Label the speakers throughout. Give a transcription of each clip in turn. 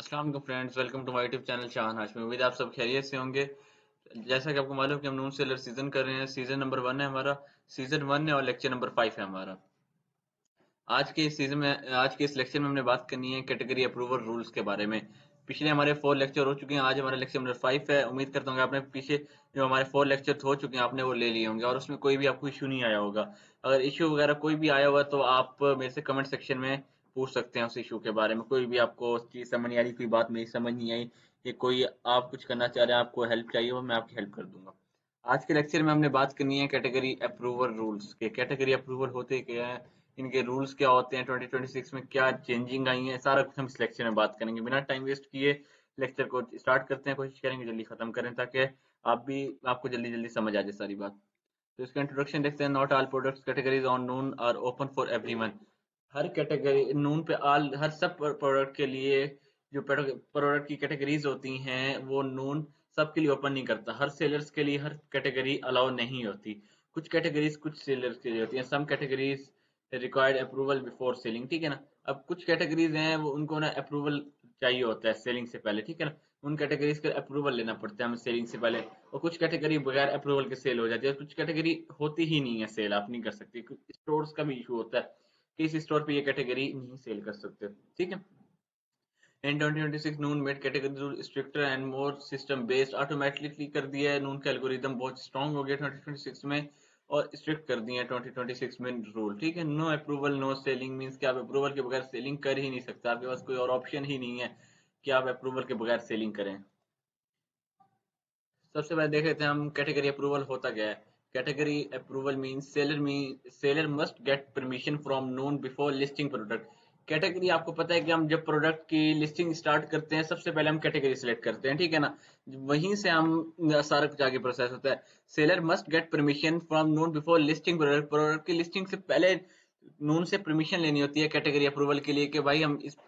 Speaker 1: अस्सलाम वालेकुम friends, welcome to my YouTube channel Shahan Hashmi. उम्मीद है आप सब खैरियत से होंगे। जैसा कि आपको मालूम है कि हम नून सेलर सीजन कर रहे हैं। सीजन नंबर 1 है हमारा, सीजन 1 है और लेक्चर नंबर 5 है हमारा। आज के इस लेक्चर में हमने बात करनी है कैटेगरी अप्रूवल रूल्स के बारे में। पिछले हमारे 4 लेक्चर हो चुके हैं, आज हमारा लेक्चर नंबर 5 है। उम्मीद करता हूँ कि आपने पीछे जो हमारे 4 लेक्चर हो चुके हैं आपने वो ले लिए होंगे और उसमें कोई भी आपको इशू नहीं आया होगा। अगर इशू वगैरह कोई भी आया हुआ तो आप मेरे से कमेंट सेक्शन में पूछ सकते हैं उस इशू के बारे में। कोई भी आपको चीज़ समझ नहीं आ रही, कोई बात मेरी समझ नहीं आई, या कोई आप कुछ करना चाह रहे हैं, आपको हेल्प चाहिए हो, मैं आपकी हेल्प कर दूंगा। आज के लेक्चर में हमने बात करनी है कैटेगरी अप्रूवल रूल्स के। कैटेगरी अप्रूवल होते क्या है, इनके रूल्स क्या होते हैं, 2026 में क्या चेंजिंग आई है, सारा कुछ हम इस लेक्चर में बात करेंगे। बिना टाइम वेस्ट किए लेक्चर को स्टार्ट करते हैं। कोशिश करेंगे जल्दी खत्म करें ताकि आपको जल्दी जल्दी समझ आ जाए सारी बात। तो इसका इंट्रोडक्शन देखते हैं। Not all products categories on Noon are open for everyone. हर कैटेगरी नून पे ऑल हर सब प्रोडक्ट के लिए जो प्रोडक्ट की कैटेगरीज होती हैं वो नून सबके लिए ओपन नहीं करता। हर सेलर्स के लिए हर कैटेगरी अलाउ नहीं होती। कुछ कैटेगरीज कुछ सेलर्स के लिए होती हैं। Some categories required approval before selling, ठीक है ना। अब कुछ कैटेगरीज हैं वो उनको ना अप्रूवल चाहिए होता है सेलिंग से पहले, ठीक है ना। उन कैटेगरीज का अप्रूवल लेना पड़ता है हमें सेलिंग से पहले। और कुछ कैटेगरी बगैर अप्रूवल के सेल हो जाती है, कुछ कैटेगरी होती ही नहीं है सेल, आप नहीं कर सकते। कुछ स्टोर्स का भी इशू होता है कि इस स्टोर पे ये कैटेगरी नहीं सेल कर सकते, ठीक है। In 2026 Noon made category stricter and more system based. Automatically कर दिया है नून का एल्गोरिदम, बहुत स्ट्रांग हो गया 2026 में और स्ट्रिक्ट कर दिए हैं 2026 में रूल, ठीक है। No approval no selling means कि आप अप्रूवल के बगैर सेलिंग कर ही नहीं सकते। आपके पास कोई और ऑप्शन ही नहीं है कि आप अप्रूवल के बगैर सेलिंग करें। सबसे पहले देख लेते हैं हम कैटेगरी अप्रूवल होता क्या है। Category approval mean seller must get permission from Noon before listing product. Category आपको पता है कि हम जब प्रोडक्ट की लिस्टिंग स्टार्ट करते हैं सबसे पहले हम कैटेगरी सेलेक्ट करते हैं, ठीक है ना। वहीं से हम सारा कुछ आगे प्रोसेस होता है। Seller must get permission from Noon before listing product. Product की लिस्टिंग से पहले नून से परमिशन लेनी होती है कैटेगरी अप्रूवल के लिए कि भाई हम इस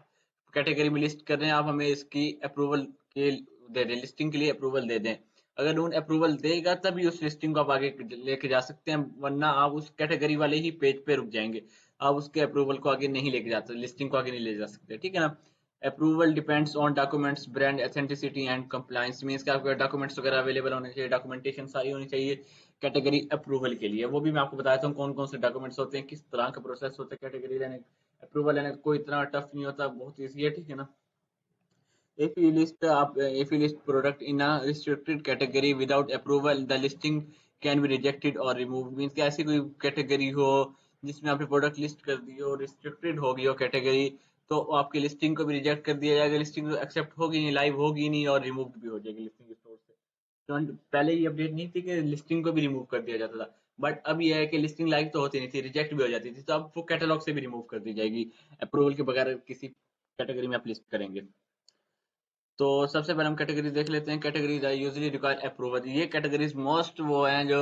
Speaker 1: कैटेगरी में लिस्ट कर रहे हैं, आप हमें इसकी अप्रूवल के दे दें, लिस्टिंग के लिए अप्रूवल दे दें। अगर नून अप्रूवल देगा तभी उस लिस्टिंग को आप आगे लेके जा सकते हैं, वरना आप उस कैटेगरी वाले ही पेज पे रुक जाएंगे। आप उसके अप्रूवल को आगे नहीं लेके जाते, लिस्टिंग को आगे नहीं ले जा सकते, ठीक है ना। Approval depends on documents brand authenticity and compliance. Means कि आपके डॉक्यूमेंट्स वगैरह अवेलेबल होने चाहिए, डॉक्यूमेंटेशन सारी होनी चाहिए कैटेगरी अप्रूवल के लिए। वो भी मैं आपको बताता हूँ कौन कौन से डॉक्यूमेंट्स होते हैं, किस तरह का प्रोसेस होता है कैटेगरी लेने अप्रूवल लेने। कोई इतना टफ नहीं होता, बहुत ईजी है, ठीक है ना। If you list product in a restricted category without approval, the listing can be rejected or removed. Means कि ऐसी कोई कैटेगरी हो जिसमें आपने प्रोडक्ट लिस्ट कर दी हो, रिस्ट्रिक्टेड होगी हो कैटेगरी, तो आपकी लिस्टिंग को भी रिजेक्ट कर दिया जाएगा। लिस्टिंग एक्सेप्ट होगी नहीं, लाइव होगी नहीं और रिमूव भी हो जाएगी लिस्टिंग स्टोर से। तो पहले ये अपडेट नहीं थी कि लिस्टिंग को भी रिमूव कर दिया जाता था, बट अब ये है कि लिस्टिंग लाइव तो होती नहीं थी, रिजेक्ट भी हो जाती थी, तो अब वो कैटलॉग से भी रिमूव कर दी जाएगी अप्रूवल के बगैर किसी कैटेगरी में आप लिस्ट करेंगे। तो सबसे पहले हम कैटेगरीज देख लेते हैं। Categories are usually require approval. ये कैटेगरीज मोस्ट वो हैं जो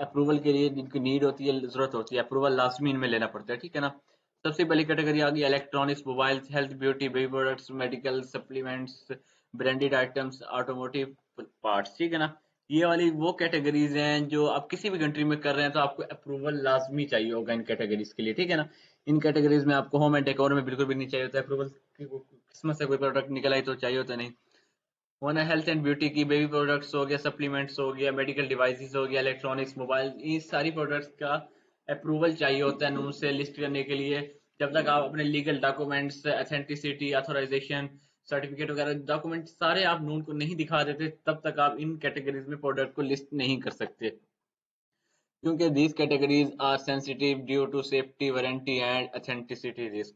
Speaker 1: अप्रूवल के लिए जिनकी नीड होती है, जरूरत होती है, अप्रूवल लाजमी इनमें लेना पड़ता है, ठीक है ना। सबसे पहली कैटेगरी आ गई electronics, mobiles, health, beauty, baby products, medical supplements, branded items, automotive parts, ठीक है ना। ये वाली वो कैटेगरीज हैं जो आप किसी भी कंट्री में कर रहे हैं तो आपको अप्रूवल लाजमी चाहिए होगा इन कैटेगरीज के लिए, ठीक है ना। इन कैटेगरीज में आपको होम एंड डेकोर में बिल्कुल भी नहीं चाहिए होता अप्रूवल। किस्मत से कोई प्रोडक्ट निकल आई तो चाहिए होता नहीं। वन है हेल्थ एंड ब्यूटी की, बेबी प्रोडक्ट्स हो गया, सप्लीमेंट्स हो गया, मेडिकल डिवाइसेस हो गया, इलेक्ट्रॉनिक्स, मोबाइल, इन सारी प्रोडक्ट्स का अप्रूवल चाहिए होता है नून से लिस्ट करने के लिए। जब तक आप अपने legal documents, authenticity, authorization certificate वगैरह डॉक्यूमेंट सारे आप नून को नहीं दिखा देते, तब तक आप इन कैटेगरीज में प्रोडक्ट को लिस्ट नहीं कर सकते, क्योंकि these categories are sensitive due to safety, warranty and authenticity risk।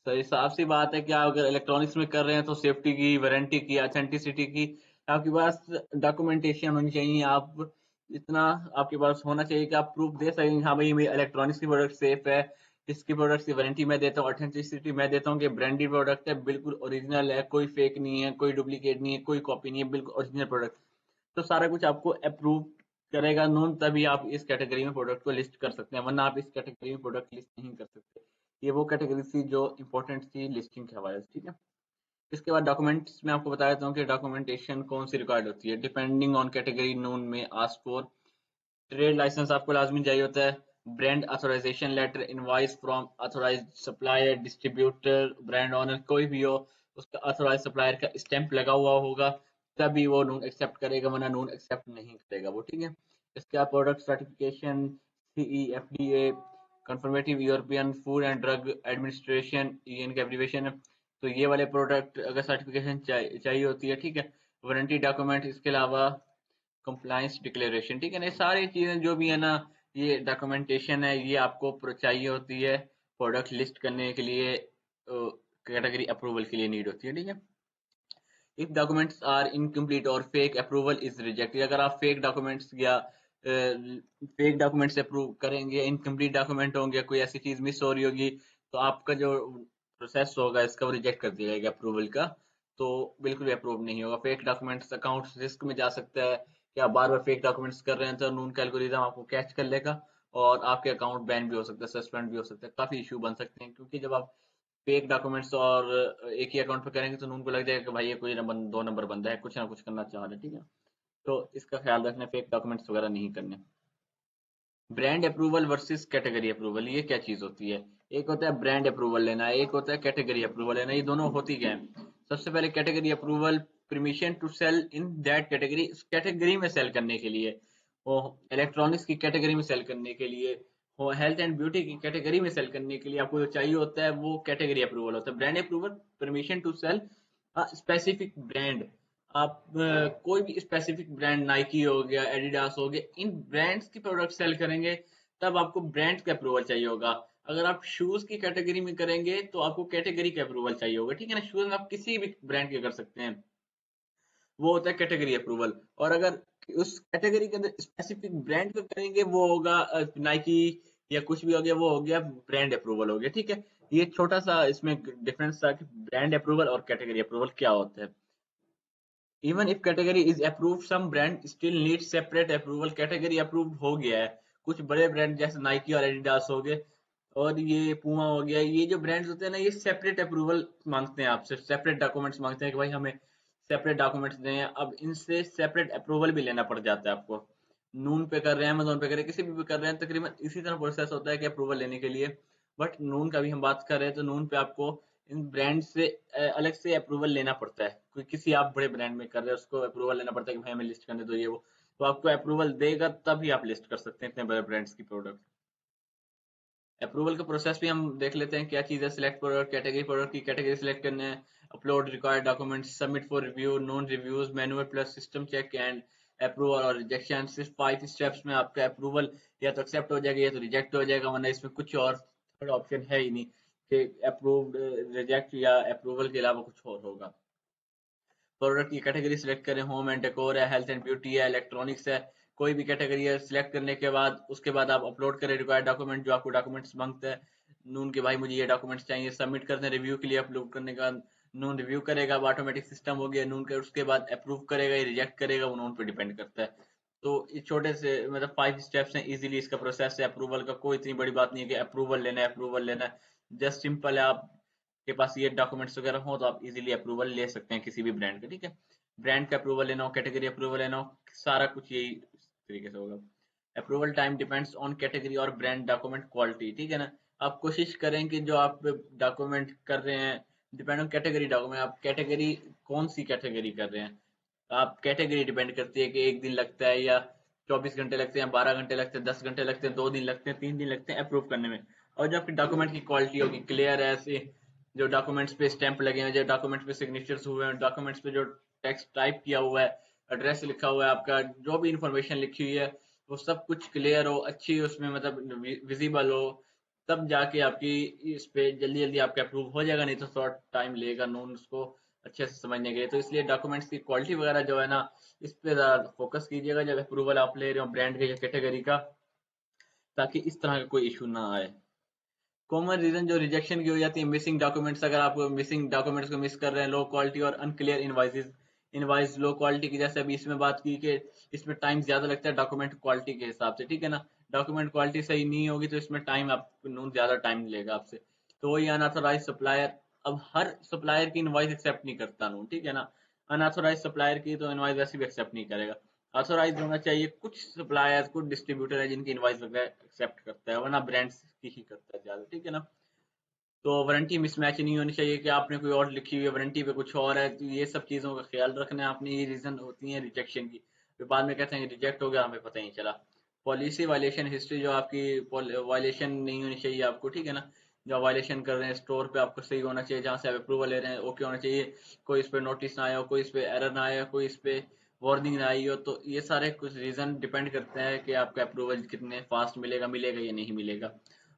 Speaker 1: सही साफ सी बात है कि आप अगर इलेक्ट्रॉनिक्स में कर रहे हैं तो सेफ्टी की, वारंटी की, अथेंटिसिटी की आपके पास डॉक्यूमेंटेशन होनी चाहिए। आप इतना आपके पास होना चाहिए कि आप प्रूफ दे सकें हाँ भाई मेरी इलेक्ट्रॉनिक्स की प्रोडक्ट सेफ है, इसकी प्रोडक्ट की वारंटी मैं देता हूँ, अथेंटिसिटी मैं देता हूँ कि ब्रांडेड प्रोडक्ट है, बिल्कुल ओरिजिनल है, कोई फेक नहीं है, कोई डुप्लीकेट नहीं है, कोई कॉपी नहीं है, बिल्कुल ओरिजिनल प्रोडक्ट। तो सारा कुछ आपको अप्रूव करेगा नून, तभी आप इस कैटेगरी में प्रोडक्ट को लिस्ट कर सकते हैं, वरना आप इस कैटेगरी में प्रोडक्ट लिस्ट नहीं कर सकते। ये वो कैटेगरी थी जो इंपॉर्टेंट थी लिस्टिंग के हवाले से, ठीक है। इसके बाद डॉक्यूमेंट्स में आपको बता देता हूँ कि डॉक्यूमेंटेशन कौन सी रिक्वायर्ड होती है। डिपेंडिंग ऑन कैटेगरी नून में आस्क फॉर ट्रेड लाइसेंस आपको लाजमी चाहिए होता है, brand authorization letter, invoice from authorized supplier, distributor, brand owner कोई भी हो, उसका ऑथराइज सप्लायर का स्टैंप लगा हुआ होगा, तभी वो नून एक्सेप्ट करेगा, वरना नून एक्सेप्ट नहीं करेगा वो, ठीक है। इसके बाद product certification, CE, FDA, conformative European food and drug administration, EN का एब्रीविएशन है। तो ये वाले प्रोडक्ट अगर सर्टिफिकेशन चाहिए होती है, ठीक है। वारंटी डॉक्यूमेंट, इसके अलावा कंप्लायंस डिक्लेरेशन, ठीक है ना। ये सारी चीजें जो भी है ना, ये डॉक्यूमेंटेशन है, ये आपको चाहिए होती है प्रोडक्ट लिस्ट करने के लिए, कैटेगरी अप्रूवल के लिए नीड होती है, ठीक है। इफ डॉक्यूमेंट्स आर इनकम्प्लीट और फेक अप्रूवल इज रिजेक्टेड, अगर आप फेक डॉक्यूमेंट्स या फेक डॉक्यूमेंट्स अप्रूव करेंगे, इनकम्प्लीट डॉक्यूमेंट होंगे, कोई ऐसी चीज मिस हो रही होगी, तो आपका जो प्रोसेस होगा इसका वो रिजेक्ट कर दिया जाएगा अप्रूवल का। तो बिल्कुल भी अप्रूव नहीं होगा। फेक डॉक्यूमेंट्स अकाउंट रिस्क में जा सकता है कि आप बार बार फेक डॉक्यूमेंट्स कर रहे हैं, तो नून का एल्गोरिथम आपको कैच कर लेगा और आपके अकाउंट बैन भी हो सकता है, सस्पेंड भी हो सकता है, काफी इशू बन सकते हैं। क्योंकि जब आप फेक डॉक्यूमेंट्स और एक ही अकाउंट पे करेंगे तो उनको लग जाएगा कि भाई ये कोई नंबर, दो नंबर बंदा है, कुछ ना कुछ करना चाह रहा है, ठीक है। तो इसका ख्याल रखना, फेक डॉक्यूमेंट्स वगैरह नहीं करने। Brand approval versus category approval, ये क्या चीज होती है? एक होता है ब्रांड अप्रूवल लेना, एक होता है कैटेगरी अप्रूवल लेना। ये दोनों होती क्या है? सबसे पहले category approval, permission to sell in that category, उस कैटेगरी में सेल करने के लिए, वो इलेक्ट्रॉनिक्स की कैटेगरी में सेल करने के लिए, वो हेल्थ एंड ब्यूटी की कैटेगरी में सेल करने के लिए आपको जो चाहिए होता है वो कैटेगरी अप्रूवल होता है। Brand approval, permission to sell specific brand, आप कोई भी स्पेसिफिक ब्रांड, नाइकी हो गया, एडिडास हो गया, इन ब्रांड्स की प्रोडक्ट सेल करेंगे तब आपको ब्रांड का अप्रूवल चाहिए होगा। अगर आप शूज की कैटेगरी में करेंगे तो आपको कैटेगरी का अप्रूवल चाहिए होगा, ठीक है ना। शूज में आप किसी भी ब्रांड के कर सकते हैं, वो होता है कैटेगरी अप्रूवल। और अगर उस कैटेगरी के अंदर स्पेसिफिक ब्रांड का करेंगे, वो होगा नाइकी या कुछ भी हो गया, वो हो गया ब्रांड अप्रूवल हो गया, ठीक है। ये छोटा सा इसमें डिफरेंस था कि ब्रांड अप्रूवल और कैटेगरी अप्रूवल क्या होता है। Even if category is approved, some brand still need separate approval. Category approved हो गया है, कुछ बड़े ब्रांड जैसे नाइकी और एडिडास हो गए और ये पूमा हो गया, ये जो ब्रांड्स होते हैं ना, ये सेपरेट अप्रूवल मांगते हैं आपसे, सेपरेट डॉक्यूमेंट्स मांगते हैं कि भाई हमें सेपरेट डॉक्यूमेंट्स दें। अब इनसे सेपरेट अप्रूवल भी लेना पड़ जाता है आपको। नून पे कर रहे हैं, अमेजोन पे कर रहे हैं, किसी भी कर रहे हैं, तकरीबन इसी तरह प्रोसेस होता है कि अप्रूवल लेने के लिए। बट नून का भी हम बात कर रहे हैं, तो नून पे आपको इन ब्रांड से अलग से अप्रूवल लेना पड़ता है। कोई किसी आप बड़े ब्रांड में कर रहे हैं, उसको अप्रूवल लेना पड़ता है कि भाई हमें लिस्ट करने दो ये वो, तो आपको अप्रूवल देगा तभी आप लिस्ट कर सकते हैं इतने बड़े ब्रांड्स की प्रोडक्ट। अप्रूवल का प्रोसेस भी हम देख लेते हैं, क्या चीज़ है। सिलेक्ट प्रोडक्ट, कैटेगरी, प्रोडक्ट की कैटेगरी सिलेक्ट करना है, upload required documents, submit for review, non reviews, manual plus system check and approval और रिजेक्शन। सिर्फ 5 स्टेप्स में आपका अप्रूवल या तो एक्सेप्ट हो जाएगा या तो रिजेक्ट हो जाएगा, वरना इसमें कुछ और थर्ड ऑप्शन है ही नहीं कि अप्रूव्ड, रिजेक्ट या अप्रूवल के अलावा कुछ और होगा। प्रोडक्ट की कैटेगरी सिलेक्ट करें, होम एंड डेकोर है, हेल्थ एंड ब्यूटी है, इलेक्ट्रॉनिक्स है, कोई भी कैटेगरी है। सिलेक्ट करने के बाद उसके बाद आप अपलोड करें रिक्वायर्ड डॉक्यूमेंट, जो आपको डॉक्यूमेंट्स मांगता है नून के, भाई मुझे ये डॉक्यूमेंट्स चाहिए, सबमिट करते हैं। रिव्यू के लिए अपलोड करने का नून रिव्यू करेगा, अब ऑटोमेटिक सिस्टम हो गया नून का, उसके बाद अप्रूव करेगा या रिजेक्ट करेगा, वो नून पे डिपेंड करता है। तो ये छोटे से मतलब 5 स्टेप्स हैं, इजीली इसका प्रोसेस है अप्रूवल का। कोई इतनी बड़ी बात नहीं है कि अप्रूवल लेना है, अप्रूवल लेना है, जस्ट सिंपल है। आप के पास ये डॉक्यूमेंट्स वगैरह हो तो आप इजीली अप्रूवल ले सकते हैं किसी भी ब्रांड का, ठीक है। ब्रांड का अप्रूवल लेना हो, कैटेगरी अप्रूवल लेना हो, सारा कुछ यही तरीके से होगा। Approval time depends on category और ब्रांड डॉक्यूमेंट क्वालिटी, ठीक है ना। आप कोशिश करें कि जो आप डॉक्यूमेंट कर रहे हैं, डिपेंड ऑन कैटेगरी डॉक्यूमेंट, आप कैटेगरी कौन सी कैटेगरी कर रहे हैं, आप कैटेगरी डिपेंड करती है कि एक दिन लगता है या 24 घंटे लगते हैं, 12 घंटे लगते हैं, 10 घंटे लगते हैं, 2 दिन लगते हैं, 3 दिन लगते हैं अप्रूव करने में। और जो आपकी डॉक्यूमेंट की क्वालिटी होगी, क्लियर है, ऐसे जो डॉक्यूमेंट्स पे स्टैंप लगे हैं, जो डॉक्यूमेंट्स पे सिग्नेचर्स हुए हैं, डॉक्यूमेंट्स पे जो टेक्स्ट टाइप किया हुआ है, एड्रेस लिखा हुआ है, आपका जो भी इंफॉर्मेशन लिखी हुई है, वो सब कुछ क्लियर हो, अच्छी उसमें मतलब विजिबल हो, तब जाके आपकी इस पे जल्दी जल्दी आपका अप्रूव हो जाएगा, नहीं तो थोड़ा टाइम लेगा नोन उसको अच्छे से समझने के लिए। तो इसलिए डॉक्यूमेंट्स की क्वालिटी वगैरह जो है ना, इस पे ज़्यादा फोकस कीजिएगा जब अप्रूवल आप ले रहे हो ब्रांड के या कैटेगरी का, ताकि इस तरह का कोई इशू ना आए। कॉमन रीजन जो रिजेक्शन की हो जाती है, मिसिंग डॉक्यूमेंट्स, अगर आप मिसिंग डॉक्यूमेंट्स को मिस कर रहे हैं, लो क्वालिटी और unclear invoices. Invoice low quality की, जैसे अभी इसमें बात की कि इसमें टाइम ज्यादा लगता है डॉक्यूमेंट क्वालिटी के हिसाब से, ठीक है ना। डॉक्यूमेंट क्वालिटी सही नहीं होगी तो इसमें टाइम आप नून ज्यादा टाइम लेगा आपसे। तो वही अनऑथोराइज सप्लायर, अब हर सप्लायर की इनवाइस एक्सेप्ट नहीं करता नून, ठीक है ना। अनऑथोराइज सप्लायर की तो इनवाइस वैसे भी एक्सेप्ट नहीं करेगा। ऑथोराइज होना चाहिए, कुछ सप्लायर्स, कुछ डिस्ट्रीब्यूटर है जिनकी इनवाइस वगैरह एक्सेप्ट करता है, वरना ब्रांड्स की ही करता है ज्यादा, ठीक है ना। तो वारंटी मिसमैच नहीं होनी चाहिए कि आपने कोई और लिखी हुई है, वारंटी पे कुछ और है। तो ये सब चीज़ों का ख्याल रखना है आपने। ये रीज़न होती हैं रिजेक्शन की। फिर बाद में कहते हैं रिजेक्ट हो गया, हमें पता ही नहीं चला। पॉलिसी वायलेशन हिस्ट्री, जो आपकी वायलेशन नहीं होनी चाहिए आपको, ठीक है ना। जो वायलेशन कर रहे हैं स्टोर पे, आपको सही होना चाहिए। जहाँ से आप अप्रूवल ले रहे हैं ओके होना चाहिए। कोई इस पे नोटिस ना आया हो, कोई इस पे एरर ना आया हो, कोई इस पे वार्निंग ना आई हो। तो ये सारे कुछ रीज़न डिपेंड करते हैं कि आपका अप्रूवल कितने फास्ट मिलेगा, मिलेगा या नहीं मिलेगा।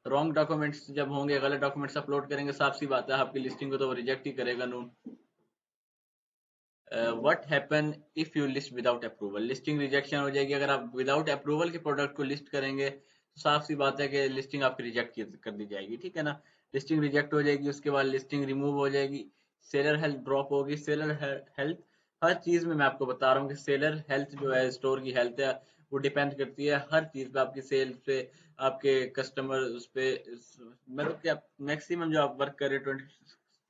Speaker 1: रॉन्ग डॉक्यूमेंट्स जब होंगे, गलत डॉक्यूमेंट्स अपलोड करेंगे, साफ सी बात है आपकी लिस्टिंग को तो वो रिजेक्ट ही करेगा Noon. What happen if you list without approval, listing rejection हो जाएगी अगर आप विदाउट अप्रूवल के प्रोडक्ट को लिस्ट करेंगे। तो साफ सी बात है कि लिस्टिंग आपकी रिजेक्ट कर दी जाएगी, ठीक है ना। लिस्टिंग रिजेक्ट हो जाएगी, उसके बाद लिस्टिंग रिमूव हो जाएगी, सेलर हेल्थ ड्रॉप होगी। सेलर हेल्थ, हर चीज में मैं आपको बता रहा हूँ कि सेलर हेल्थ जो है, स्टोर की हेल्थ है, वो डिपेंड करती है हर चीज पे, आपकी सेल्स पे, आपके कस्टमर उस पे। मतलब कि मैक्सिमम जो आप वर्क कर रहे हैं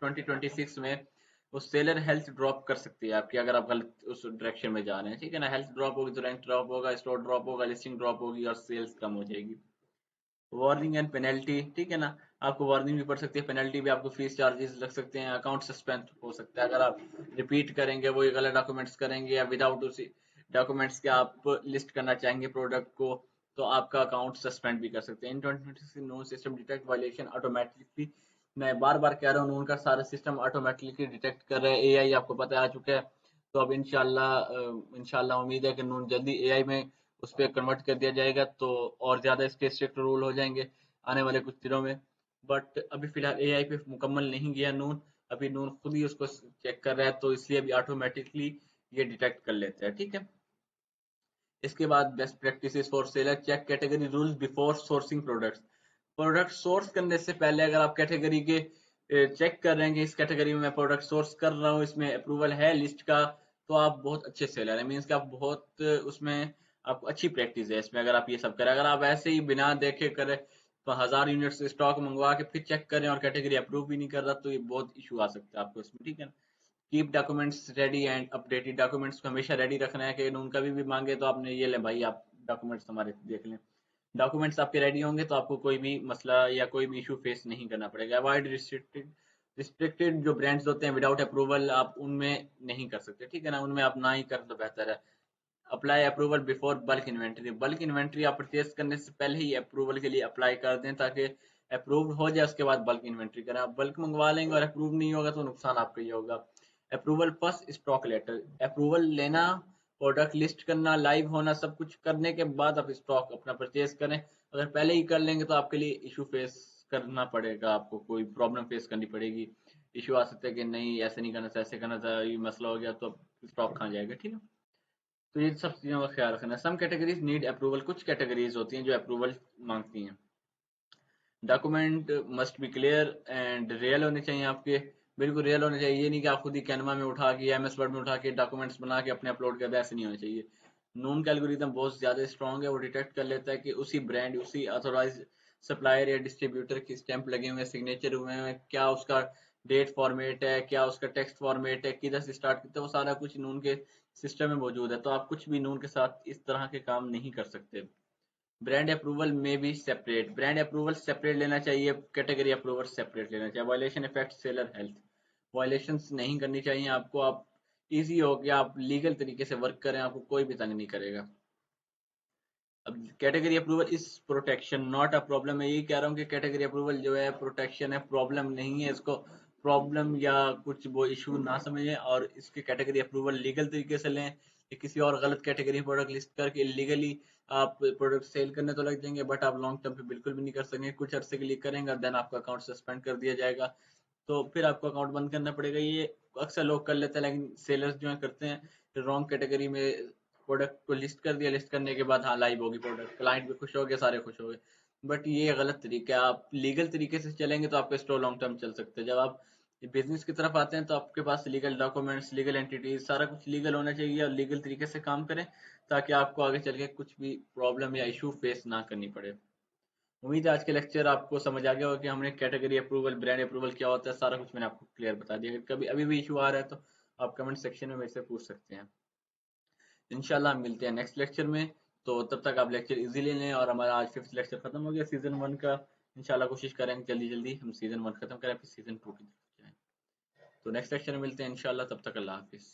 Speaker 1: 2026 में, वो सेलर हेल्थ ड्रॉप कर सकती है आपकी, अगर आप गलत उस डायरेक्शन में जा रहे हैं, ठीक है ना। हेल्थ ड्रॉप होगी तो रैंक ड्रॉप होगा, स्टोर ड्रॉप होगा, लिस्टिंग ड्रॉप होगी और सेल्स कम हो जाएगी। वार्निंग एंड पेनल्टी, ठीक है ना। आपको वार्निंग भी पड़ सकती है, पेनल्टी भी, आपको फीस चार्जेस लग सकते हैं, अकाउंट सस्पेंड हो सकता है अगर आप रिपीट करेंगे, वही गलत डॉक्यूमेंट्स करेंगे, या विदाउट उसी डॉक्यूमेंट्स के आप लिस्ट करना चाहेंगे प्रोडक्ट को, तो आपका अकाउंट सस्पेंड भी कर सकते हैं। In 2026 no system detect violation automatically. मैं बार बार कह रहा हूँ, उनका सारा सिस्टम ऑटोमेटिकली डिटेक्ट कर रहा है। एआई आपको पता आ चुका है। तो अब इंशाल्लाह उम्मीद है कि नून जल्दी एआई में उस पर कन्वर्ट कर दिया जाएगा, तो और ज़्यादा इसके स्ट्रिक्ट रूल हो जाएंगे आने वाले कुछ दिनों में। बट अभी फिलहाल एआई पे मुकम्मल नहीं गया नून, अभी नून खुद ही उसको चेक कर रहा है, तो इसलिए अभी ऑटोमेटिकली ये डिटेक्ट कर लेता है, ठीक है। इसके बाद best practices for seller, check category rules before sourcing products. Product source करने से पहले अगर आप कैटेगरी के चेक कर रहे हैं कि इस कैटेगरी में मैं प्रोडक्ट सोर्स कर रहा हूँ, इसमें अप्रूवल है लिस्ट का, तो आप बहुत अच्छे सेलर है। मीन्स कि आप बहुत उसमें आपको अच्छी प्रैक्टिस है इसमें, अगर आप ये सब करें। अगर आप ऐसे ही बिना देखे करें, तो 1000 यूनिट्स स्टॉक मंगवा के फिर चेक करें और कैटेगरी अप्रूव भी नहीं कर रहा, तो ये बहुत इशू आ सकता है आपको इसमें, ठीक है ना। Keep documents ready and updated, documents को हमेशा रेडी रखना है कि उनका भी मांगे तो आपने ये ले भाई, आप डॉक्यूमेंट्स हमारे देख लें। डॉक्यूमेंट्स आपके रेडी होंगे तो आपको कोई भी मसला या कोई भी इशू फेस नहीं करना पड़ेगा। अवॉइड रिस्ट्रिक्टेड, रिस्ट्रिक्टेड जो ब्रांड्स होते हैं विदाउट अप्रूवल, आप उनमें नहीं कर सकते, ठीक है ना। उनमें आप ना ही कर तो बेहतर है। Apply approval before bulk inventory, bulk inventory आप परचेज करने से पहले ही अप्रूवल के लिए अप्लाई कर दें, ताकि अप्रूव हो जाए, उसके बाद बल्क इन्वेंट्री करें। आप बल्क मंगवा लेंगे और अप्रूव नहीं होगा तो नुकसान आपका ही होगा। Approval first stock letter, approval लेना, प्रोडक्ट लिस्ट करना, लाइव होना, सब कुछ करने के बाद आप स्टॉक अपना परचेज करें। अगर पहले ही कर लेंगे तो आपके लिए इशू फेस करना पड़ेगा, आपको कोई प्रॉब्लम फेस करनी पड़ेगी। इशू आ सकता है कि नहीं ऐसे नहीं करना था, ऐसे करना था, ये मसला हो गया, तो स्टॉक कहाँ जाएगा, ठीक है। तो ये सब चीज़ों का ख्याल रखना। सम कैटेगरीज नीड अप्रूवल, कुछ कैटेगरीज होती हैं जो अप्रूवल मांगती हैं। Document must be clear and real होने चाहिए आपके, बिल्कुल रियल होने चाहिए। ये नहीं कि आप खुद ही कैनवा में उठा के या एमएस वर्ड में उठा के डॉक्यूमेंट्स बना के अपने अपलोड कर दें, ऐसे नहीं होना चाहिए। नून का एल्गोरिदम बहुत ज़्यादा स्ट्रॉन्ग है, वो डिटेक्ट कर लेता है कि उसी ब्रांड, उसी अथोराइज सप्लायर या डिस्ट्रीब्यूटर की स्टैंप लगे हुए हैं, सिग्नेचर हुए हैं, क्या उसका डेट फॉर्मेट है, क्या उसका टेक्स्ट फॉर्मेट है, किधर से स्टार्ट करते हैं, वो सारा कुछ नून के सिस्टम में मौजूद है। तो आप कुछ भी नून के साथ इस तरह के काम नहीं कर सकते। ब्रांड अप्रूवल में भी सेपरेट, ब्रांड अप्रूवल सेपरेट लेना चाहिए, कैटेगरी अप्रूवल सेपरेट लेना चाहिए। Violation effect seller health, violations नहीं करनी चाहिए आपको। आप इजी हो गया, आप लीगल तरीके से वर्क करें, आपको कोई भी तंग नहीं करेगा। अब कैटेगरी अप्रूवल इस प्रोटेक्शन नॉट अ प्रॉब्लम, मैं यही कह रहा हूँ कि कैटेगरी अप्रूवल जो है प्रोटेक्शन है, प्रॉब्लम नहीं है। इसको प्रॉब्लम या कुछ वो इशू ना समझें, और इसके कैटेगरी अप्रूवल लीगल तरीके से लें। कि किसी और गलत कैटेगरी प्रोडक्ट लिस्ट करके इलीगली आप प्रोडक्ट सेल करने तो लग जाएंगे, बट आप लॉन्ग टर्म पे बिल्कुल भी नहीं कर सकेंगे। कुछ अर्से के लिए करेंगे, देन आपका अकाउंट सस्पेंड कर दिया जाएगा, तो फिर आपको अकाउंट बंद करना पड़ेगा। ये अक्सर लोग कर लेते हैं, लेकिन सेलर्स जो है करते हैं रॉन्ग कैटेगरी में। प्रोडक्ट को लिस्ट कर दिया, लिस्ट करने के बाद हाँ लाइव होगी प्रोडक्ट, क्लाइंट भी खुश हो गया, सारे खुश हो गए। बट ये गलत तरीका है। आप लीगल तरीके से चलेंगे तो आपके स्टोर लॉन्ग टर्म चल सकते हैं। जब आप बिजनेस की तरफ आते हैं तो आपके पास लीगल डॉक्यूमेंट्स, लीगल एंटिटीज, सारा कुछ लीगल होना चाहिए, और लीगल तरीके से काम करें, ताकि आपको आगे चल के कुछ भी प्रॉब्लम या इशू फेस ना करनी पड़े। उम्मीद है आज के लेक्चर आपको समझ आ गया होगा कि हमने कैटेगरी अप्रूवल, ब्रांड अप्रूवल क्या होता है, सारा कुछ मैंने आपको क्लियर बता दिया। अगर कभी अभी भी इशू आ रहा है तो आप कमेंट सेक्शन में मेरे से पूछ सकते हैं। इंशाल्लाह हम मिलते हैं नेक्स्ट लेक्चर में। तो तब तक आप लेक्चर इजीली लें। और हमारा आज 5th लेक्चर खत्म हो गया सीजन 1 का। इंशाल्लाह कोशिश करेंगे जल्दी जल्दी हम सीजन 1 खत्म करें फिर सीजन 2 की तरफ जाएं। तो नेक्स्ट लेक्चर में मिलते हैं इंशाल्लाह, तब तक अल्लाह हाफिज़।